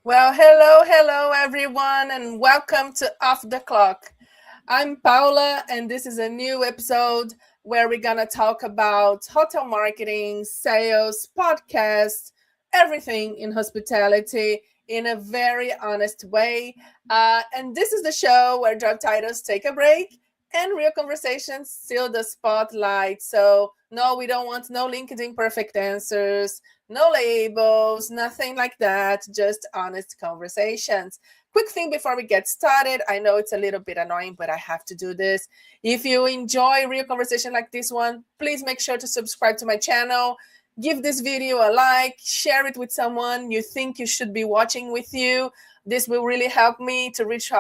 Well, hello, everyone, and welcome to Off the Clock. I'm Paula, and this is a new episode where we're gonna talk about hotel marketing, sales, podcasts, everything in hospitality in a very honest way. And this is the show where job titles take a break and real conversations steal the spotlight. So, no, we don't want no LinkedIn perfect answers, no labels, nothing like that, just honest conversations. Quick thing before we get started. I know it's a little bit annoying, but I have to do this. If you enjoy real conversation like this one, please make sure to subscribe to my channel. Give this video a like, share it with someone you think you should be watching with you. This will really help me to reach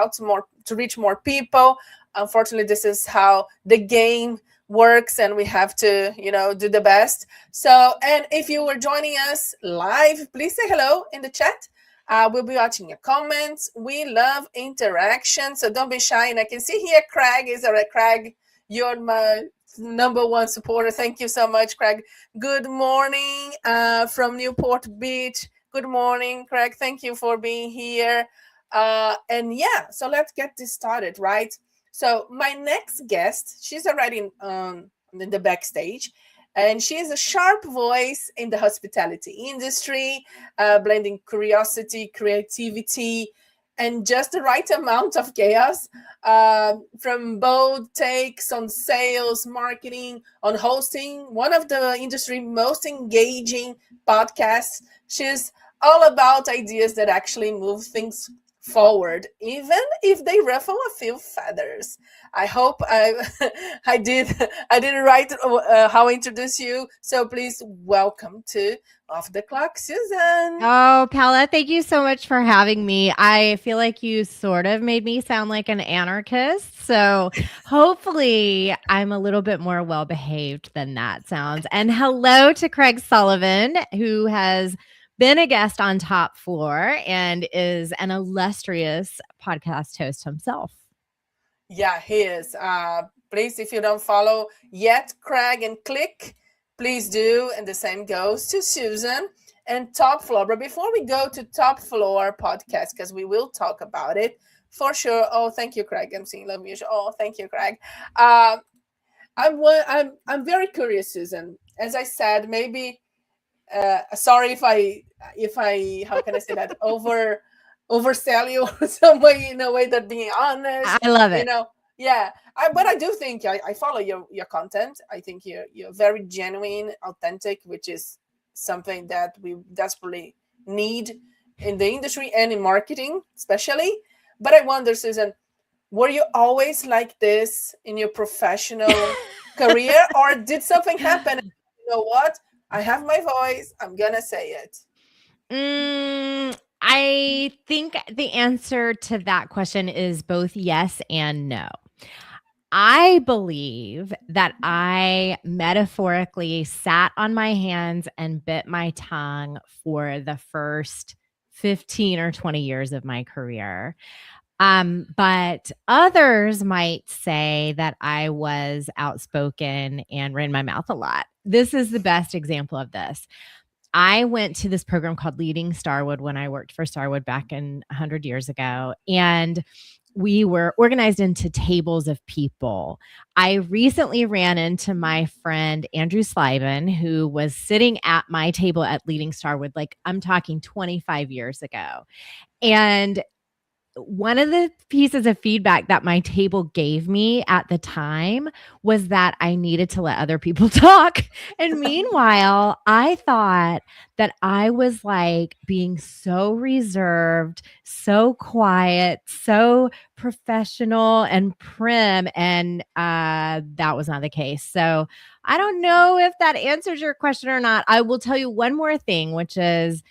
more people. Unfortunately, this is how the game works, and we have to, do the best. So, and if you were joining us live, please say hello in the chat. We'll be watching your comments. We love interaction, so don't be shy. And I can see here Craig is alright. Craig, you're my number one supporter. Thank you so much, Craig. Good morning from Newport Beach. Good morning, Craig. Thank you for being here. And yeah, so let's get this started, right? So my next guest, she's already in the backstage, and she is a sharp voice in the hospitality industry, blending curiosity, creativity, and just the right amount of chaos. From bold takes on sales, marketing, on hosting one of the industry most engaging podcasts. She's all about ideas that actually move things forward, even if they ruffle a few feathers. I hope I did right how I introduce you. So please welcome to Off the Clock, Susan. Oh, Paula, thank you so much for having me. I feel like you sort of made me sound like an anarchist. So hopefully I'm a little bit more well behaved than that sounds. And hello to Craig Sullivan, who has been a guest on Top Floor and is an illustrious podcast host himself. Yeah, he is. Please, if you don't follow yet, Craig and Click, please do. And the same goes to Susan and Top Floor. But before we go to Top Floor podcast, because we will talk about it for sure. Oh, thank you, Craig. I'm seeing love music. Oh, thank you, Craig. I'm very curious, Susan. As I said, maybe sorry if I how can I say that, oversell you some way, in a way that being honest, I love you it. know. Yeah, but I do think I follow your content. I think you're very genuine, authentic, which is something that we desperately need in the industry and in marketing especially. But I wonder, Susan, were you always like this in your professional career, or did something happen? You know what? I have my voice. I'm gonna say it. I think the answer to that question is both yes and no. I believe that I metaphorically sat on my hands and bit my tongue for the first 15 or 20 years of my career. But others might say that I was outspoken and ran my mouth a lot. This is the best example of this. I went to this program called Leading Starwood when I worked for Starwood back in 100 years ago. And we were organized into tables of people. I recently ran into my friend Andrew Slyvan, who was sitting at my table at Leading Starwood, like I'm talking 25 years ago. And one of the pieces of feedback that my table gave me at the time was that I needed to let other people talk. And meanwhile, I thought that I was like being so reserved, so quiet, so professional and prim. And that was not the case. So I don't know if that answers your question or not. I will tell you one more thing, which is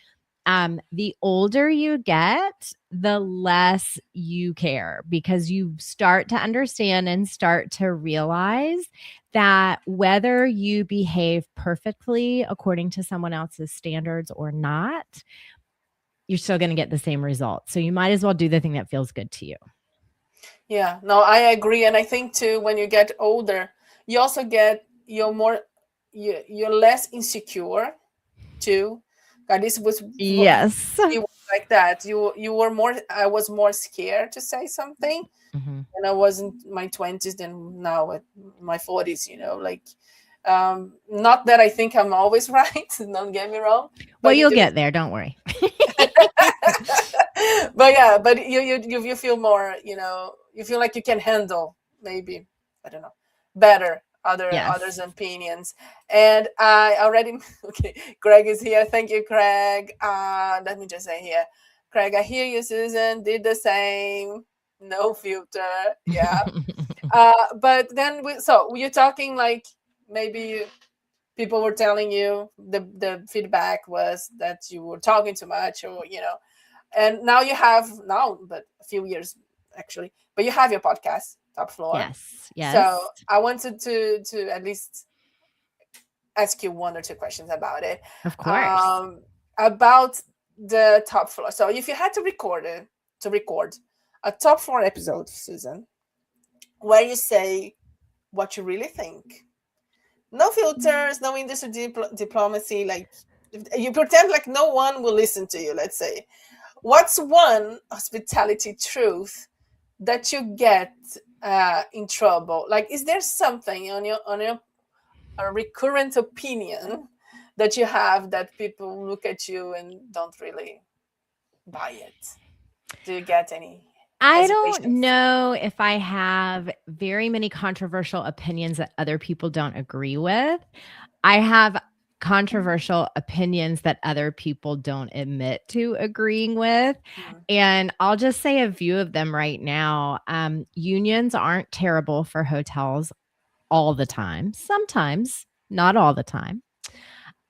the older you get, the less you care because you start to understand and start to realize that whether you behave perfectly according to someone else's standards or not, you're still going to get the same result. So you might as well do the thing that feels good to you. Yeah, no, I agree, and I think too when you get older, you also get you're less insecure too. God, this was Yes. like that. You were more. I was more scared to say something, Mm-hmm. and I was in my 20s than now at my 40s. Like, not that I think I'm always right. Don't get me wrong, Well, but you you'll do. get there. Don't worry. But yeah, but you feel more. You feel like you can handle, maybe, I don't know, better others' Yes. opinions. And I already okay. Greg is here. Thank you, Craig. Let me just say here, Craig, I hear you. Susan did the same. No filter. Yeah. But then so you're talking like, maybe people were telling you, the feedback was that you were talking too much, or and now you have, now, but a few years actually, but you have your podcast, Top Floor. Yes. So Yes. I wanted to at least ask you one or two questions about it. Of course. um about the Top Floor. So if you had to record a Top Floor episode, Susan, where you say what you really think, no filters, no industry diplomacy, like, you pretend like no one will listen to you, let's say, what's one hospitality truth that you get in trouble? Like, is there something on your a recurrent opinion that you have that people look at you and don't really buy it? Do you get any I don't hesitations? know if I have very many controversial opinions that other people don't agree with. I have controversial opinions that other people don't admit to agreeing with. Mm. And I'll just say a few of them right now. Unions aren't terrible for hotels all the time, sometimes, not all the time.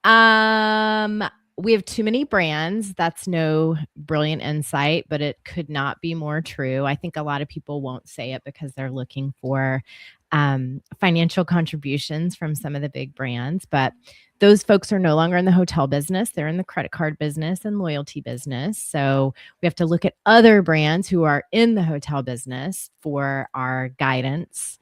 Um, we have too many brands. That's no brilliant insight, but it could not be more true. I think a lot of people won't say it because they're looking for financial contributions from some of the big brands, but those folks are no longer in the hotel business. They're in the credit card business and loyalty business. So we have to look at other brands who are in the hotel business for our guidance.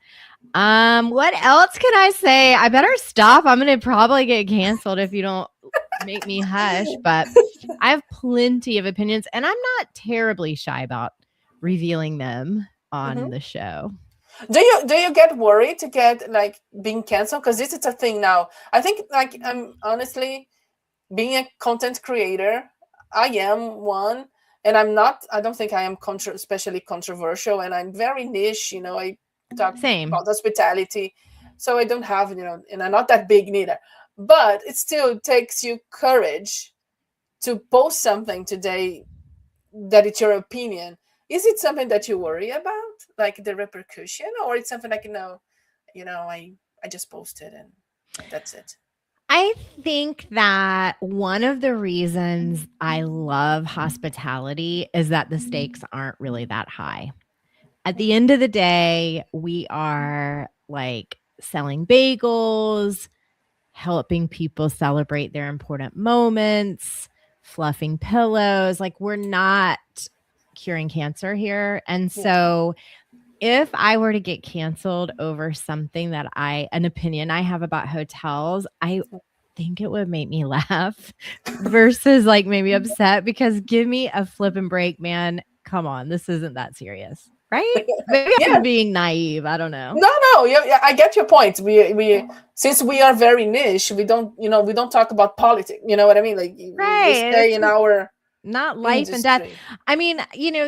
What else can I say? I better stop. I'm gonna probably get canceled if you don't make me hush, but I have plenty of opinions and I'm not terribly shy about revealing them on Hmm. the show. Do you get worried to get like being canceled? Because this is a thing now. I think, like, I'm honestly, being a content creator, I am one, and I don't think I am especially controversial, and I'm very niche. I talk Same. about hospitality, so I don't have, and I'm not that big neither. But it still takes you courage to post something today that it's your opinion. Is it something that you worry about, like the repercussion, or it's something like, I just posted and that's it? I think that one of the reasons I love hospitality is that the stakes aren't really that high. At the end of the day, we are like selling bagels, helping people celebrate their important moments, fluffing pillows. Like, we're not curing cancer here. And Yeah. so, if I were to get canceled over something that an opinion I have about hotels, I think it would make me laugh versus like maybe upset, because give me a flip and break, man. Come on, this isn't that serious, right? Maybe Yeah. I'm being naive. I don't know. No, no, yeah, I get your point. We since we are very niche, we don't talk about politics. You know what I mean? Like, we Right. stay It's in our not life and death. industry. I mean,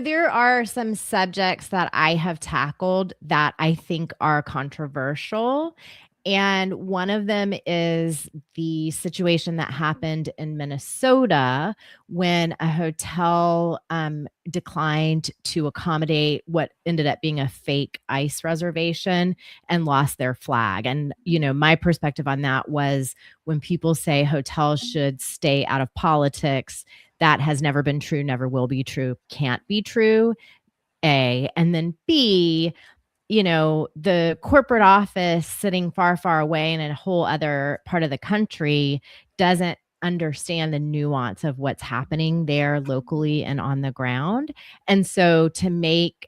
there are some subjects that I have tackled that I think are controversial. And one of them is the situation that happened in Minnesota when a hotel declined to accommodate what ended up being a fake ICE reservation and lost their flag. And, my perspective on that was, when people say hotels should stay out of politics, that has never been true, never will be true, can't be true. A. And then B, the corporate office sitting far, far away in a whole other part of the country doesn't understand the nuance of what's happening there locally and on the ground. And so to make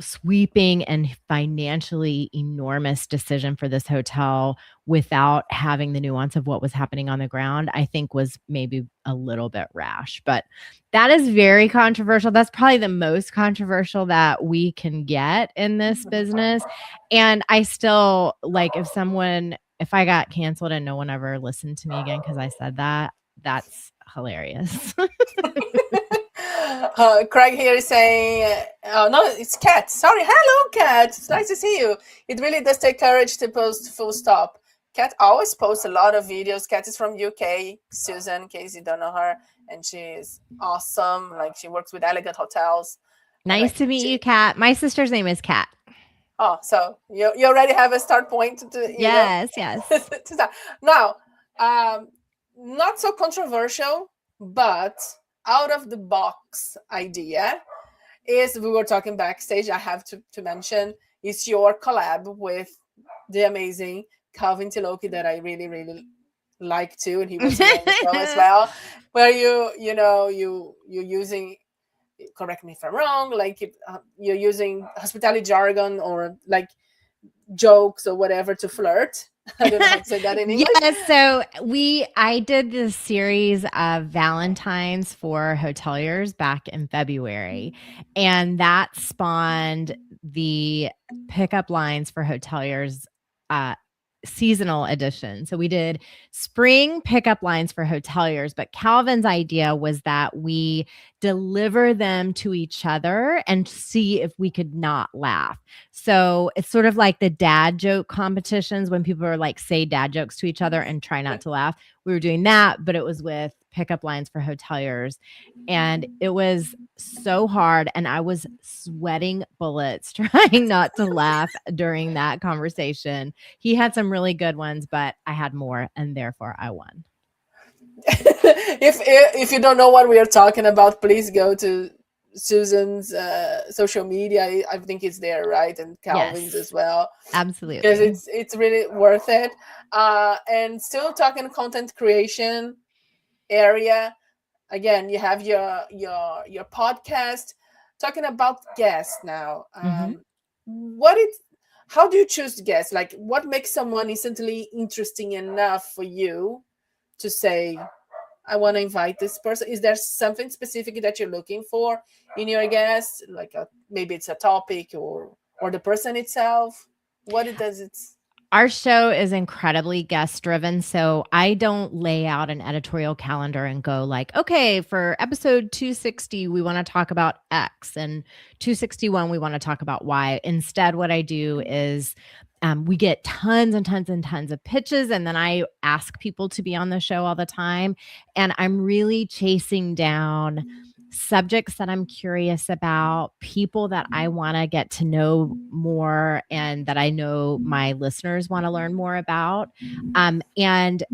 sweeping and financially enormous decision for this hotel without having the nuance of what was happening on the ground, I think was maybe a little bit rash. But that is very controversial. That's probably the most controversial that we can get in this business. And I still like if I got canceled and no one ever listened to me again because I said that, that's hilarious. Craig here is saying, oh no, it's Kat. Sorry, hello, Kat. It's nice to see you. It really does take courage to post full stop. Kat always posts a lot of videos. Kat is from UK, Susan, in case you don't know her, and she's awesome. Like she works with elegant hotels, and Nice to meet you, Kat. My sister's name is Kat. Oh, so you already have a start point to Yes, yes. to start. Now, not so controversial, but out of the box idea is we were talking backstage. I have to mention is your collab with the amazing Calvin Tiloki that I really really like too, and he was here on the show as well. Where you using, correct me if I'm wrong, like you're using hospitality jargon or like jokes or whatever to flirt. I don't know how to say that in English. Yes, so I did this series of Valentines for hoteliers back in February, and that spawned the pickup lines for hoteliers seasonal edition. So we did spring pickup lines for hoteliers, but Calvin's idea was that we deliver them to each other and see if we could not laugh. So it's sort of like the dad joke competitions when people are like say dad jokes to each other and try not to laugh. We were doing that, but it was with pickup lines for hoteliers. And it was so hard. And I was sweating bullets trying not to laugh during that conversation. He had some really good ones, but I had more, and therefore I won. If you don't know what we are talking about, please go to Susan's social media. I think it's there, right? And Calvin's Yes, as well. absolutely. Because it's really worth it. And still talking content creation area. Again, you have your podcast talking about guests now. What it How do you choose guests? Like what makes someone instantly interesting enough for you to say, I want to invite this person? Is there something specific that you're looking for in your guest? Like maybe it's a topic or the person itself? What it does it's Our show is incredibly guest driven. So I don't lay out an editorial calendar and go like, okay, for episode 260, we want to talk about X, and 261, we want to talk about Y. Instead, what I do is we get tons and tons and tons of pitches, and then I ask people to be on the show all the time. And I'm really chasing down subjects that I'm curious about, people that I want to get to know more and that I know my listeners want to learn more about, and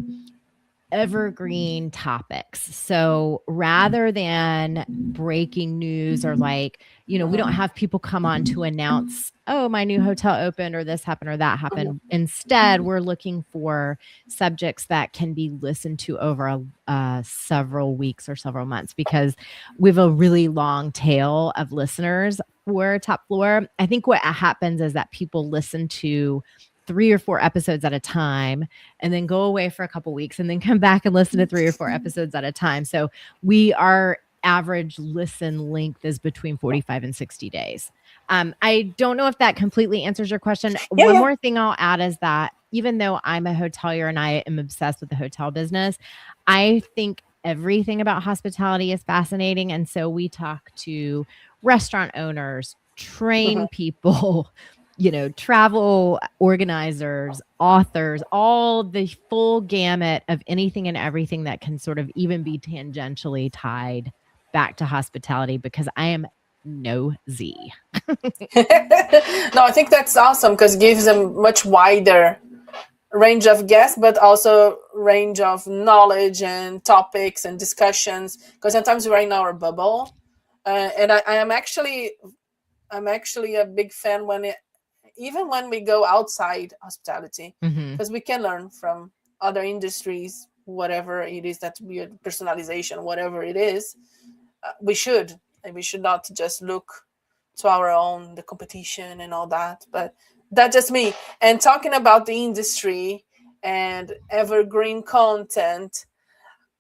evergreen topics. So rather than breaking news or like, we don't have people come on to announce, oh, my new hotel opened or this happened or that happened. Instead, we're looking for subjects that can be listened to over several weeks or several months because we have a really long tail of listeners for Top Floor. I think what happens is that people listen to 3 or 4 episodes at a time and then go away for a couple weeks and then come back and listen to 3 or 4 episodes at a time. So our average listen length is between 45 and 60 days. I don't know if that completely answers your question. One more thing I'll add is that even though I'm a hotelier and I am obsessed with the hotel business, I think everything about hospitality is fascinating. And so we talk to restaurant owners, train people, travel organizers, authors, all the full gamut of anything and everything that can sort of even be tangentially tied back to hospitality because I am nosy. No, I think that's awesome because it gives a much wider range of guests, but also range of knowledge and topics and discussions. Because sometimes we're in our bubble, and I'm actually a big fan even when we go outside hospitality, because we can learn from other industries, whatever it is that we personalization, whatever it is, we should not just look to our own, the competition and all that. But that's just me. And talking about the industry and evergreen content,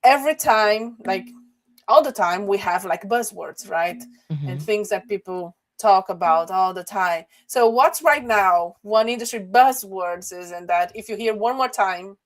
every time, like all the time, we have like buzzwords, right? And Mhm. things that people talk about all the time. So what's right now one industry buzzwords is, and that if you hear one more time,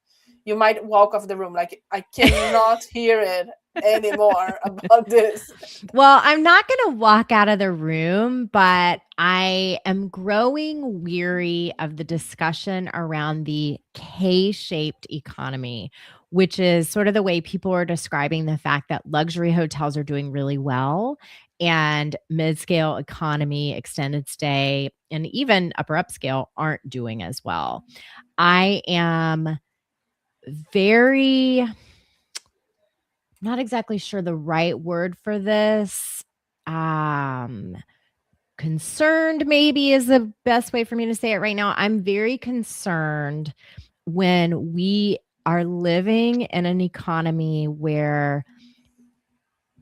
you might walk off the room like, I cannot hear it anymore about this. Well, I'm not going to walk out of the room, but I am growing weary of the discussion around the K shaped economy, which is sort of the way people are describing the fact that luxury hotels are doing really well and mid scale economy, extended stay, and even upper upscale aren't doing as well. I am very not exactly sure the right word for this. Um, Concerned maybe is the best way for me to say it right now. I'm very concerned when we are living in an economy where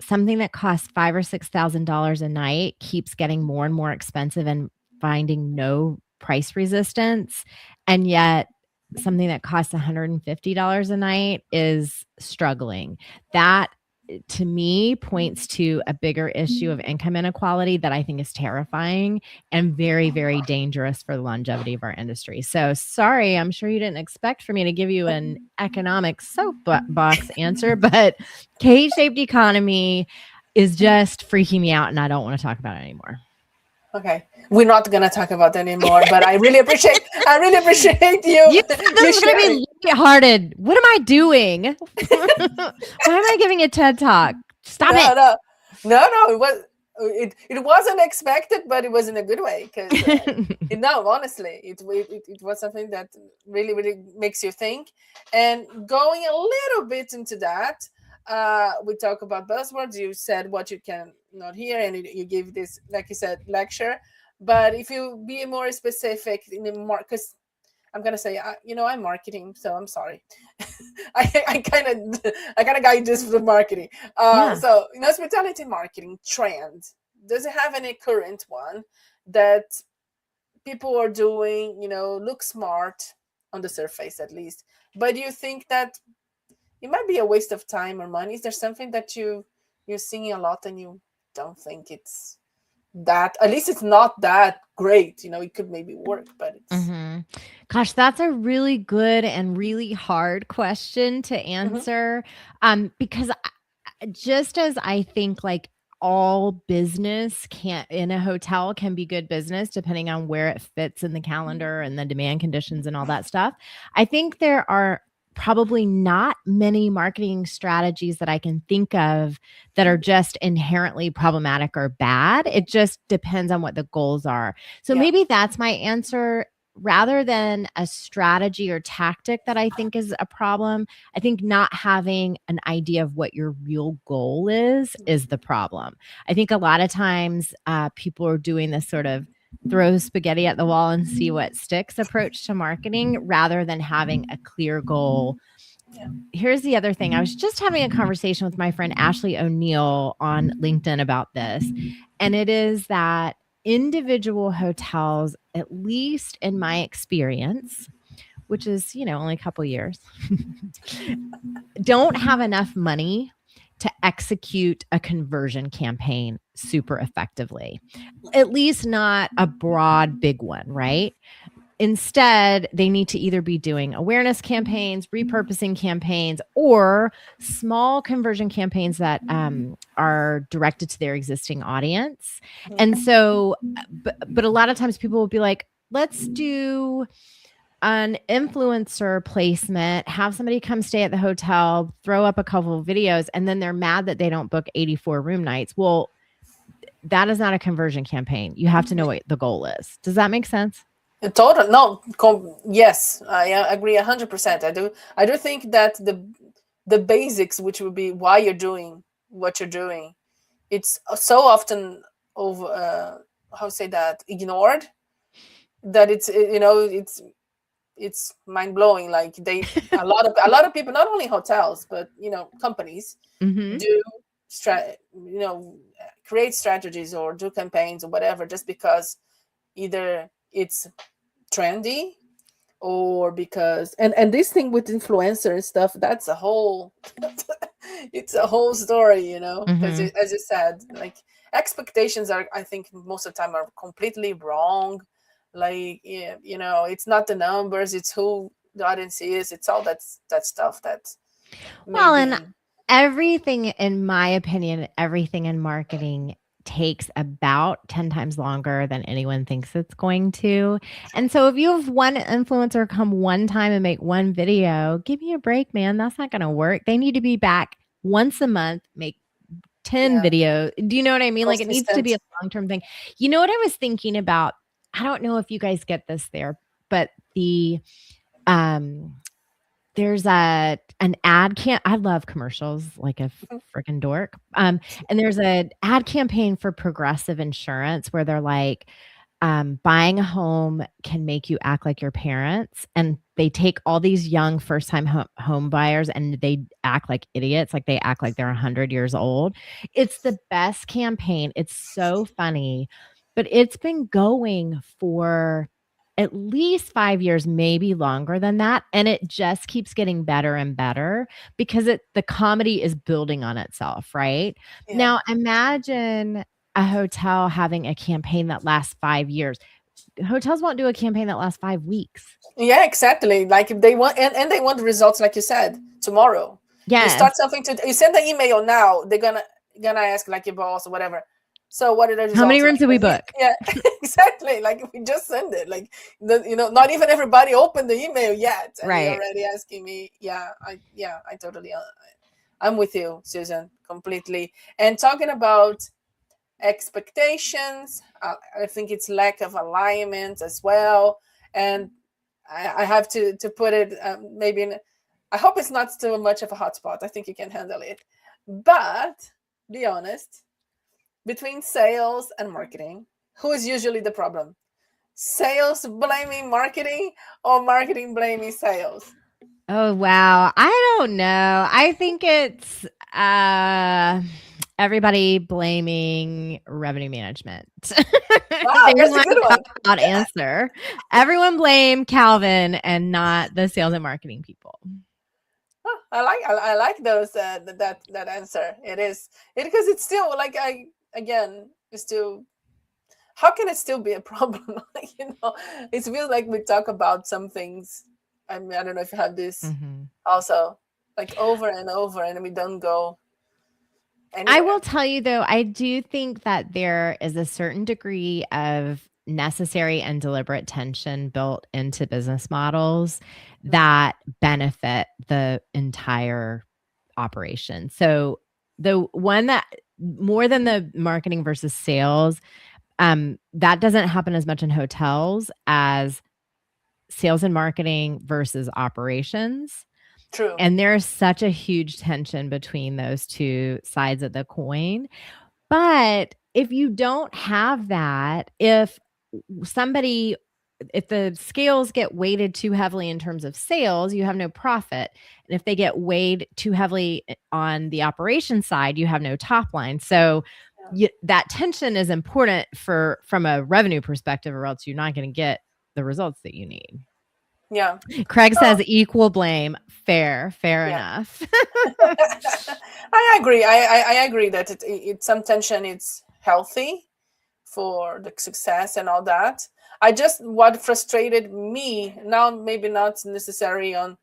something that costs $5,000 or $6,000 a night keeps getting more and more expensive and finding no price resistance. And yet something that costs $150 a night is struggling. That to me points to a bigger issue of income inequality that I think is terrifying and very, very dangerous for the longevity of our industry. So sorry, I'm sure you didn't expect for me to give you an economic soapbox answer, but K-shaped economy is just freaking me out and I don't want to talk about it anymore. Okay, we're not gonna talk about that anymore. But I really appreciate you You said this you was going to sharing. be lighthearted. What am I doing? Why am I giving a TED talk? Stop No, it. no, no. It wasn't expected, but it was in a good way because no, honestly, it was something that really makes you think. And going a little bit into that, we talk about buzzwords. You said what you can not hear, and you give this, like you said, lecture. But if you be more specific in the more, because I'm gonna say, I'm marketing, so I'm sorry. I kind of guide this for the marketing. Yeah. So hospitality marketing trend. Does it have any current one that people are doing? Look smart on the surface at least, but do you think that it might be a waste of time or money? Is there something that you're seeing a lot and you don't think it's that? At least it's not that great. It could maybe work, but it's. hmm Gosh, that's a really good and really hard question to Mhm. answer. Because just as I think like all business can in a hotel can be good business depending on where it fits in the calendar and the demand conditions and all that stuff. I think there are probably not many marketing strategies that I can think of that are just inherently problematic or bad. It just depends on what the goals are. So Yeah. maybe that's my answer rather than a strategy or tactic that I think is a problem. I think not having an idea of what your real goal is the problem. I think a lot of times people are doing this sort of throw spaghetti at the wall and see what sticks approach to marketing rather than having a clear goal. Yeah. Here's the other thing. I was just having a conversation with my friend Ashley O'Neill on LinkedIn about this, and it is that individual hotels, at least in my experience, which is, only a couple years, don't have enough money to execute a conversion campaign super effectively. At least not a broad, big one, right? Instead, they need to either be doing awareness campaigns, repurposing campaigns, or small conversion campaigns that are directed to their existing audience. And Mhm. so, but a lot of times people will be like, let's do an influencer placement, have somebody come stay at the hotel, throw up a couple of videos, and then they're mad that they don't book 84 room nights. Well, that is not a conversion campaign. You have to know what the goal is. Does that make sense? Total no. Yes, I agree 100%. I do think that the basics, which would be why you're doing what you're doing, it's so often over. How say that, ignored, that it's mind blowing. Like a lot of people, not only hotels but companies, hmm do create strategies or do campaigns or whatever just because either it's trendy or because and this thing with influencer and stuff, that's a whole it's a whole story, because Mm-hmm. as you said, like expectations are, I think most of the time, are completely wrong. Like, yeah, it's not the numbers, it's who the audience is, it's all that stuff that Well, and maybe. everything, in my opinion, everything in marketing takes about 10 times longer than anyone thinks it's going to. And so if you have one influencer come one time and make one video, give me a break, man. That's not going to work. They need to be back once a month, make 10 Yeah, videos. Do you know what I mean? Like, it needs to be consistent. a long-term thing. You know what I was thinking about? I don't know if you guys get this there, but um there's an ad I love commercials like a freaking dork. And there's an ad campaign for Progressive Insurance where they're like, buying a home can make you act like your parents. And they take all these young first time home buyers and they act like idiots, like they act like they're 100 years old. It's the best campaign. It's so funny, but it's been going for at least 5 years, maybe longer than that. And it just keeps getting better and better because the comedy is building on itself, right? Yeah. Now imagine a hotel having a campaign that lasts 5 years. Hotels won't do a campaign that lasts 5 weeks. Yeah, exactly. Like if they want, and they want the results, like you said, tomorrow. You start Yes. something you send the email now, they're gonna ask like your boss or whatever. So what are the How many results? rooms did we book? Yeah, exactly. Like we just send it. Like not even everybody opened the email yet, and you're Right. already asking me. I totally, I'm with you, Susan, completely. And talking about expectations, I think it's lack of alignment as well. And I have to put it, maybe in, I hope it's not too much of a hotspot. I think you can handle it. But be honest, between sales and marketing, who is usually the problem? Sales blaming marketing or marketing blaming sales? Oh, wow. I don't know. I think it's everybody blaming revenue management. Wow, There's that's a my good cop one. out answer. Everyone blame Calvin and not the sales and marketing people. Huh, I like those, that answer. It is it because it's still like, I again, it's still, how can it still be a problem? It feels like we talk about some things. I mean, I don't know if you have this Mhm. also, like over and over, and we don't go I anywhere. will tell you though, I do think that there is a certain degree of necessary and deliberate tension built into business models Mm, that benefit the entire operation. So the one that more than the marketing versus sales, that doesn't happen as much in hotels as sales and marketing versus operations. true. And there's such a huge tension between those two sides of the coin. But if you don't have that, somebody if the scales get weighted too heavily in terms of sales, you have no profit. And if they get weighed too heavily on the operation side, you have no top line. So Yeah. that tension is important from a revenue perspective, or else you're not going to get the results that you need. Yeah. Craig So says equal blame. Fair yeah. enough. I agree. I agree that it's some tension. It's healthy for the success and all that. I just, what frustrated me now, maybe not necessary on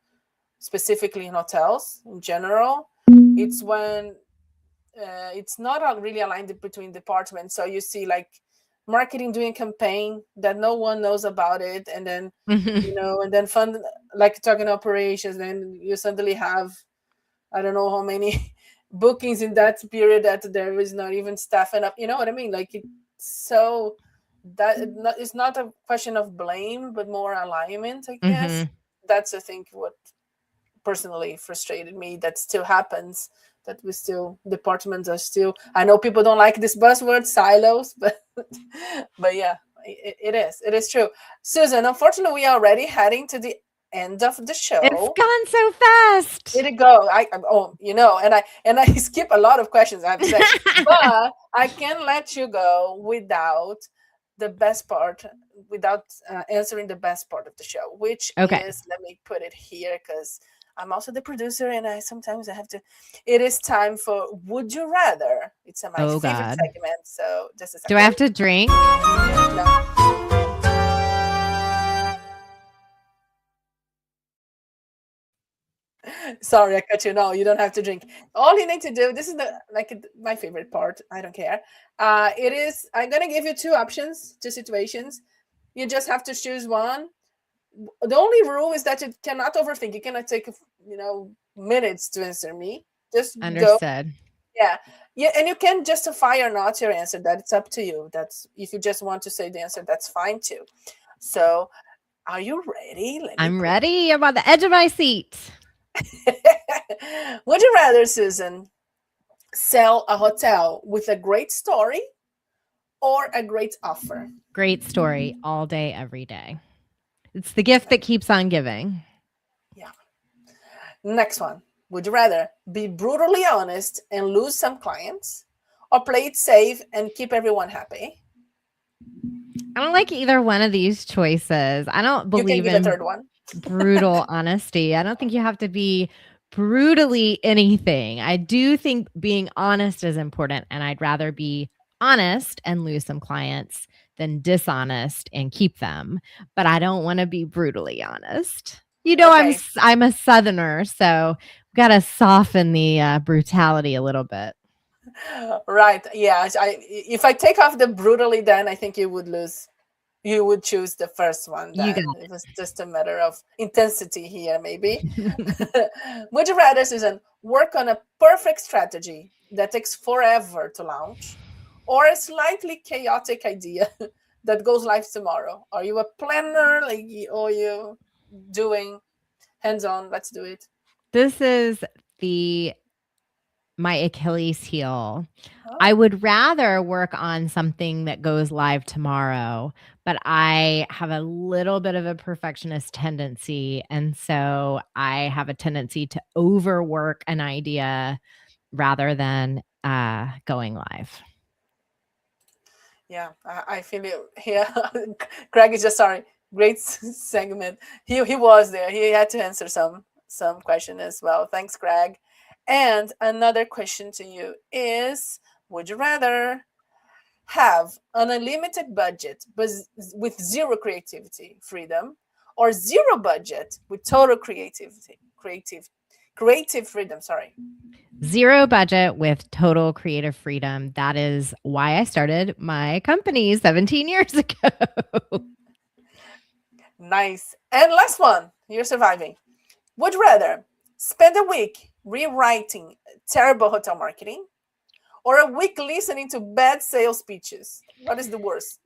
specifically in hotels in general, it's when it's not really aligned between departments. So you see like marketing doing a campaign that no one knows about it, and then Mhm. and then fund, like talking operations, then you suddenly have, I don't know how many bookings in that period that there is not even staff enough. You know what I mean? Like so it's not a question of blame, but more alignment, I guess. Mhm. That's, I think, what personally frustrated me. That still happens. That we still, departments are still. I know people don't like this buzzword silos, but but yeah, it is. It is true. Susan, unfortunately, we are already heading to the end of the It's show. gone so Did fast. it go? Oh, and I skip a lot of questions, I have to say, but I can let you go without the best part, without answering the best part of the show, which Okay. is, let me put it here because I'm also the producer, and I sometimes I have to. It is time for Would You Rather. It's my Oh favorite God. segment. So just a Do I second. have to drink? No. Sorry, I cut you. No, you don't have to drink. All you need to do. This is my favorite part. I don't care. It is. I'm gonna give you two options, two situations. You just have to choose one. The only rule is that you cannot overthink. You cannot take minutes to answer me. Just go. Understood. Yeah, yeah, and you can justify or not your answer. That's up to you. That's if you just want to say the answer, that's fine too. So, are you ready? Let me I'm put. ready. I'm on the edge of my seat. Would you rather, Susan, sell a hotel with a great story or a great offer? Great story all day, every day. It's the gift that keeps on giving. Yeah. Next one. Would you rather be brutally honest and lose some clients or play it safe and keep everyone happy? I don't like either one of these choices. I don't You can believe give a in third one. brutal honesty. I don't think you have to be brutally anything. I do think being honest is important, and I'd rather be honest and lose some clients than dishonest and keep them. But I don't want to be brutally honest. You know, Okay. I'm a southerner, so got to soften the brutality a little bit. Right. Yeah. If I take off the brutally, then I think you would lose. You would choose the first one. You got Then it was just a matter of intensity here, maybe. it. Would you rather, Susan, work on a perfect strategy that takes forever to launch, or a slightly chaotic idea that goes live tomorrow? Are you a planner, or you doing hands on? Let's do it. This is the my Achilles heel. I Oh, would rather work on something that goes live tomorrow, but I have a little bit of a perfectionist tendency. And so I have a tendency to overwork an idea rather than going live. yeah, I feel you. Yeah, Greg is just sorry. Great segment. He was there. He had to answer some question as well. Thanks, Greg. And another question to you is: would you rather have an unlimited budget but with zero creativity freedom, or zero budget with total creative freedom? Sorry. Zero budget with total creative freedom. That is why I started my company 17 years ago. Nice. And last one. You're surviving. Would you rather spend a week rewriting terrible hotel marketing or a week listening to bad sales pitches? What is the worst?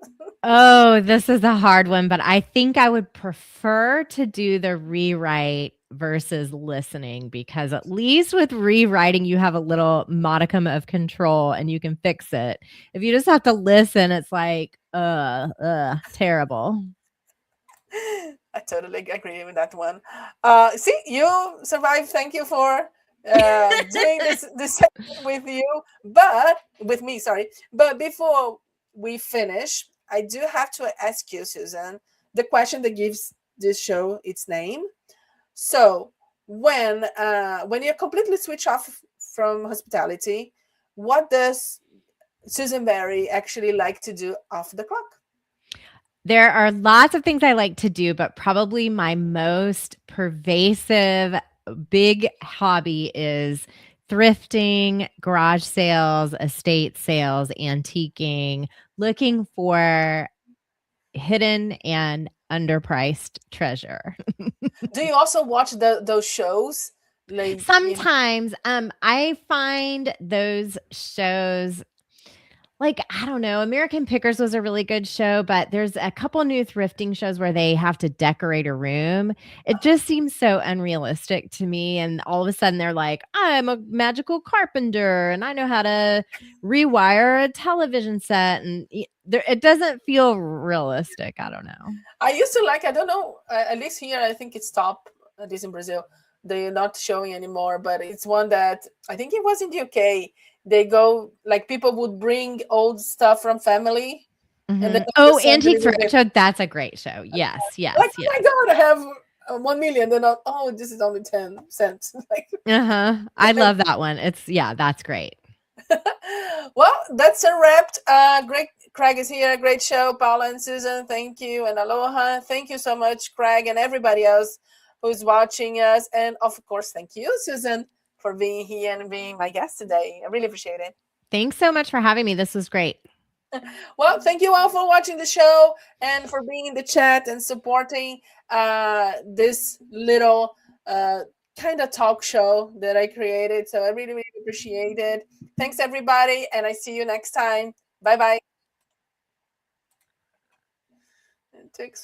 Oh, this is a hard one, but I think I would prefer to do the rewrite versus listening because at least with rewriting, you have a little modicum of control and you can fix it. If you just have to listen, it's like, terrible. I totally agree with that one. See, you survived. Thank you for doing this segment with you, but with me. Sorry, but before we finish, I do have to ask you, Susan, the question that gives this show its name. So, when you completely switch off from hospitality, what does Susan Barry actually like to do off the clock? There are lots of things I like to do, but probably my most pervasive big hobby is thrifting, garage sales, estate sales, antiquing, looking for hidden and underpriced treasure. Do you also watch those shows? Like, Sometimes I find those shows Like, I don't know, American Pickers was a really good show, but there's a couple new thrifting shows where they have to decorate a room. It just seems so unrealistic to me, and all of a sudden they're like, "I'm a magical carpenter and I know how to rewire a television set," and it doesn't feel realistic. I don't know. I used to like, I don't know, at least here, I think it's top, at least in Brazil. They're not showing anymore, but it's one that I think it was in the UK. They go, like, people would bring old stuff from family, and then Mhm. on the Oh, Sunday, Antiques Roadshow, that's a great show. Yes, like, yes, oh my yes. God, I have 1 million. They're not, oh, this is only 10 cents. Like, Uh-huh. I love that one. Yeah, that's great. well, that's a wrap. Great. Craig is here. Great show. Paula and Susan, thank you. And aloha. Thank you so much, Craig, and everybody else who's watching us. And of course, thank you, Susan, for being here and being my guest today. I really appreciate it. Thanks so much for having me. This was great. Well, thank you all for watching the show and for being in the chat and supporting this little kind of talk show that I created. So I really, really appreciate it. Thanks, everybody. And I see you next time. Bye bye. It takes